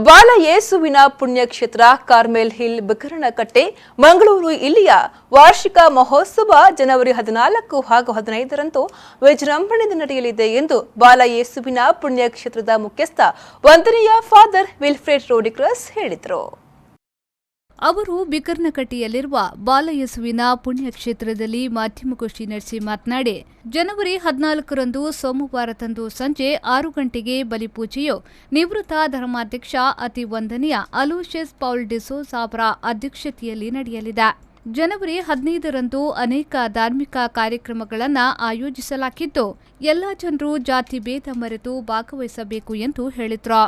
ಬಾಲ ಯೇಸುವಿನ ಪುಣ್ಯಕ್ಷೇತ್ರ Carmel hill ಬಿಕರಣಕಟ್ಟೆ Mangaluru ಇಲ್ಲಿಯ ವಾರ್ಷಿಕ ಮಹೋತ್ಸವ ಜನವರಿ 14 ಹಾಗೂ 15ರಂದು ವಿಜೃಂಭಣೆಯಿಂದ ನಡೆಯಲಿದೆ ಎಂದು ಬಾಲ ಯೇಸುವಿನ ಪುಣ್ಯಕ್ಷೇತ್ರದ ಮುಖ್ಯಸ್ಥ ವಂದನೀಯ ಫಾದರ್ ವಿಲ್ಫ್ರೆಡ್ ರೋಡಿಕ್ರಸ್ ಹೇಳಿದರು. ಅವರು ಬಿಕರ್ನಕಟ್ಟೆಯಲ್ಲಿರುವ ಬಾಲಯೇಸುವಿನ ಪುಣ್ಯಕ್ಷೇತ್ರದಲ್ಲಿ ಮಾಧ್ಯಮಗೋಷ್ಠಿ ನಡೆಸಿ ಮಾತನಾಡಿ, ಜನವರಿ 14ರಂದು ಸೋಮವಾರದಂದು ಸಂಜೆ 6 ಗಂಟೆಗೆ ಬಲಿಪೂಜೆಯು ನಿವೃತ್ತ ಧರ್ಮಾಧ್ಯಕ್ಷ ಅತಿ ವಂದನೀಯ ಅಲೋಷಿಯಸ್ ಪೌಲ್ ಡಿಸೋಜ ಅವರ ಅಧ್ಯಕ್ಷತೆಯಲ್ಲಿ ನಡೆಯಲಿದೆ. ಜನವರಿ 15ರಂದು ಅನೇಕ ಧಾರ್ಮಿಕ ಕಾರ್ಯಕ್ರಮಗಳನ್ನು ಆಯೋಜಿಸಲಾಗಿದ್ದು, ಎಲ್ಲ ಜನರು ಜಾತಿ ಭೇದ ಮರೆತು ಭಾಗವಹಿಸಬೇಕು ಎಂದು ಹೇಳಿದರು.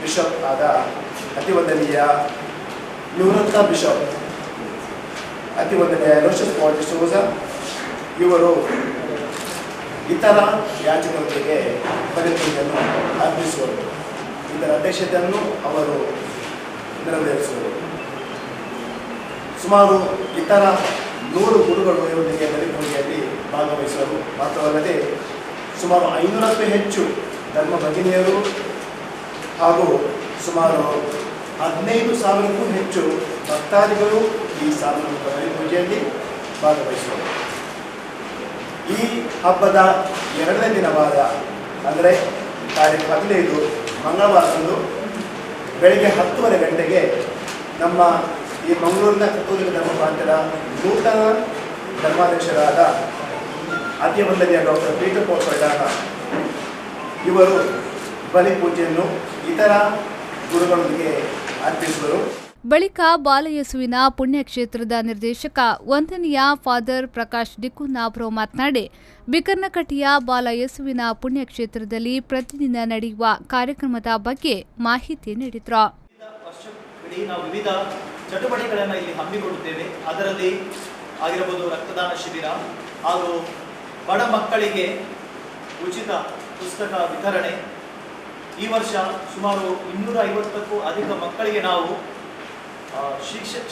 ಬಿಷಪ್ ಆದ ಅತಿವಂದನೀಯ ನಿವೃತ್ತ ಬಿಷಪ್ ಅತಿವಂದನೀಯ ಅಲೋಷಿಯಸ್ ಪೌಲ್ ಡಿಸೋಜ ಇವರು ಇತರ ಯಾಚಕರೊಂದಿಗೆ ಬಲಿಪೂಜೆಯನ್ನು ಅರ್ಪಿಸುವರು. ಇದರ ಅಧ್ಯಕ್ಷತೆಯನ್ನು ಅವರು ನೆರವೇರಿಸುವರು. ಸುಮಾರು ಇತರ 100 ಗುರುಗಳು ಇವರೊಂದಿಗೆ ಬಲಿಪೂಜೆಯಲ್ಲಿ ಭಾಗವಹಿಸುವರು. ಮಾತ್ರವಲ್ಲದೆ ಸುಮಾರು 500ಕ್ಕೂ ಹೆಚ್ಚು ಧರ್ಮ ಭಗಿನಿಯರು ಹಾಗೂ ಸುಮಾರು 15,000ಕ್ಕೂ ಹೆಚ್ಚು ಭಕ್ತಾದಿಗಳು ಈ ಸಾರ್ವಜನಿಕ ಬಲಿಪೂಜೆಯಲ್ಲಿ ಭಾಗವಹಿಸುವರು. ಈ ಹಬ್ಬದ 2ನೇ ದಿನವಾದ ಅಂದರೆ ತಾರೀಖು 15 ಮಂಗಳವಾರದಂದು ಬೆಳಗ್ಗೆ 10:30 ಗಂಟೆಗೆ ನಮ್ಮ ಈ ಮಂಗಳೂರಿನ ಕತ್ತೋಲಿಕ ಧರ್ಮ ಪ್ರಾಂತ್ಯದ ನೂತನ ಧರ್ಮಾಧ್ಯಕ್ಷರಾದ ಅತಿವಂದನೀಯ ಡಾಕ್ಟರ್ ಪೀಟರ್ ಪೌಲ್ ಪೈಡಾನ ಇವರು ಬಲಿಪೂಜೆಯನ್ನು ಇತರ ಗುರುಗಳೊಂದಿಗೆ ಅರ್ಪಿಸುವರು. ಬಳಿಕ ಬಾಲಯೇಸುವಿನ ಪುಣ್ಯಕ್ಷೇತ್ರದ ನಿರ್ದೇಶಕ ವಂದನೀಯ ಫಾದರ್ ಪ್ರಕಾಶ್ ಡಿಕುನಾಬ್ರೋ ಮಾತನಾಡಿ, ಬಿಕರ್ನಕಟ್ಟೆಯ ಬಾಲಯೇಸುವಿನ ಪುಣ್ಯಕ್ಷೇತ್ರದಲ್ಲಿ ಪ್ರತಿದಿನ ನಡೆಯುವ ಕಾರ್ಯಕ್ರಮದ ಬಗ್ಗೆ ಮಾಹಿತಿ ನೀಡಿದರು. ನಾವು ವಿವಿಧ ಚಟುವಟಿಕೆಗಳನ್ನು ಇಲ್ಲಿ ಹಮ್ಮಿಕೊಳ್ಳುತ್ತೇವೆ. ಅದರಲ್ಲಿ ಆಗಿರಬಹುದು ರಕ್ತದಾನ ಶಿಬಿರ ಹಾಗೂ ಬಡ ಮಕ್ಕಳಿಗೆ ಉಚಿತ ಪುಸ್ತಕ ವಿತರಣೆ. ಈ ವರ್ಷ ಸುಮಾರು 250ಕ್ಕೂ ಅಧಿಕ ಮಕ್ಕಳಿಗೆ ನಾವು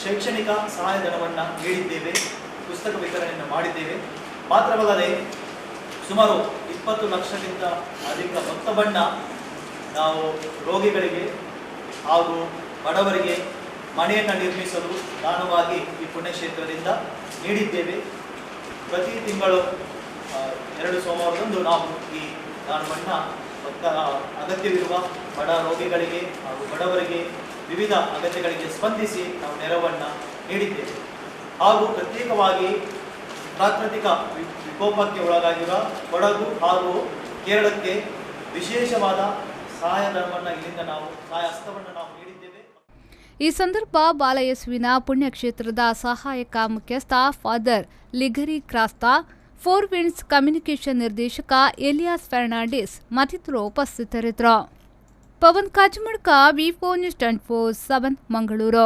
ಶೈಕ್ಷಣಿಕ ಸಹಾಯಧನವನ್ನು ನೀಡಿದ್ದೇವೆ, ಪುಸ್ತಕ ವಿತರಣೆಯನ್ನು ಮಾಡಿದ್ದೇವೆ. ಮಾತ್ರವಲ್ಲದೆ ಸುಮಾರು 20 ಲಕ್ಷಕ್ಕಿಂತ ಅಧಿಕ ಮೊತ್ತವನ್ನು ನಾವು ರೋಗಿಗಳಿಗೆ ಹಾಗೂ ಬಡವರಿಗೆ ಮನೆಯನ್ನು ನಿರ್ಮಿಸಲು ದಾನವಾಗಿ ಈ ಪುಣ್ಯಕ್ಷೇತ್ರದಿಂದ ನೀಡಿದ್ದೇವೆ. ಪ್ರತಿ ತಿಂಗಳು 2 ಸೋಮವಾರದಂದು ನಾವು ಈ ದಾನವನ್ನು ಅಗತ್ಯವಿರುವ ಬಡ ರೋಗಿಗಳಿಗೆ ಹಾಗೂ ಬಡವರಿಗೆ ವಿವಿಧ ಅಗತ್ಯಗಳಿಗೆ ಸ್ಪಂದಿಸಿ ನಾವು ನೆರವನ್ನು ನೀಡಿದ್ದೇವೆ. ಹಾಗೂ ಪ್ರತ್ಯೇಕವಾಗಿ ಪ್ರಾಕೃತಿಕ ವಿಕೋಪಕ್ಕೆ ಒಳಗಾಗಿರುವ ಕೊಡಗು ಹಾಗೂ ಕೇರಳಕ್ಕೆ ವಿಶೇಷವಾದ ಸಹಾಯಧನವನ್ನು ಇಲ್ಲಿಂದ ನಾವು ಸಹಾಯಹಸ್ತವನ್ನು ನಾವು ನೀಡಿದ್ದೇವೆ. ಈ ಸಂದರ್ಭ ಬಾಲಯೇಸುವಿನ ಪುಣ್ಯಕ್ಷೇತ್ರದ ಸಹಾಯಕ ಮುಖ್ಯಸ್ಥ father Ligory Crasta, four winds communication ನಿರ್ದೇಶಕ ಎಲಿಯಾಸ್ ಫರ್ನಾಂಡಿಸ್ ಮತ್ತಿತರರು ಉಪಸ್ಥಿತರಿದ್ದರು. ಪವನ್ ಕಾಜಮಡ್ಕ, ವಿ4 ನ್ಯೂಸ್ 24/7 ಮಂಗಳೂರು.